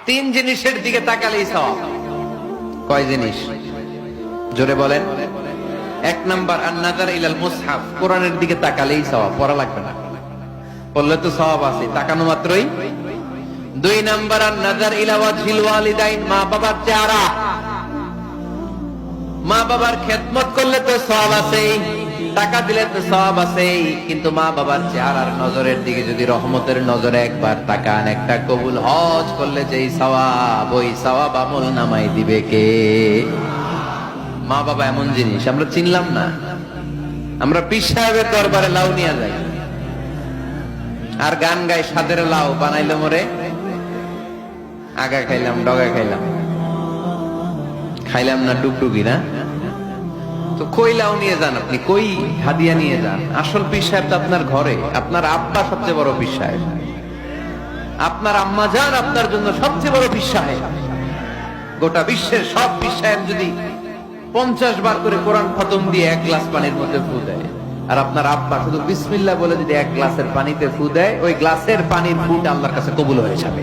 তিন জিনিসের দিকে তাকালেই সওয়াব। কয় জিনিস? জোরে বলেন। এক নাম্বার আন-নাযার ইলাল মুসহাফ, কোরআনের দিকে তাকালেই সওয়াব, পড়া লাগবে না, পড়লে তো সওয়াব আছে তাকানো মাত্রই। দুই নাম্বার আন-নাযার ইলা ওয়াজহিল ওয়ালিদাইন, মা বাবার চেহারা, মা বাবার খেদমত করলে তো সওয়াব আছে, টাকা দিলে তো সওয়াব আছে, কিন্তু মা বাবার চেহারার নজরের দিকে যদি রহমতের নজরে একবার তাকান, একটা কবুল হজ করলে যেই সওয়াব, ওই সওয়াব আমল নামাই দিবে কে? মা বাবা এমন জিনিস আমরা চিনলাম না। আমরা পীর সাহেবের দরবারে লাউ নিয়ে যাই আর গান গাই, সাদের লাউ বানাইলো মোরে, আগা খাইলাম ডগা খাইলাম, খাইলাম না ডুগডুগি না। তো কই লাউ নিয়ে যান আপনি, কই হাদিয়া নিয়ে যান? আসল পীর সাহেব তো আপনার ঘরে। আপনার আব্বা সবচেয়ে বড় পীর সাহেব, আপনার আম্মা জান আপনার জন্য সবচেয়ে বড় পীর সাহেব। গোটা বিশ্বের সব পীর সাহেব যদি 50 বার করে কোরআন খতম দিয়ে এক গ্লাস পানির মধ্যে ফু দেয়, আর আপনার আব্বা শুধু বিসমিল্লাহ বলে যদি এক গ্লাসের পানিতে ফু দেয়, ওই গ্লাসের পানির ফুটা আল্লাহর কাছে কবুল হয়ে যাবে।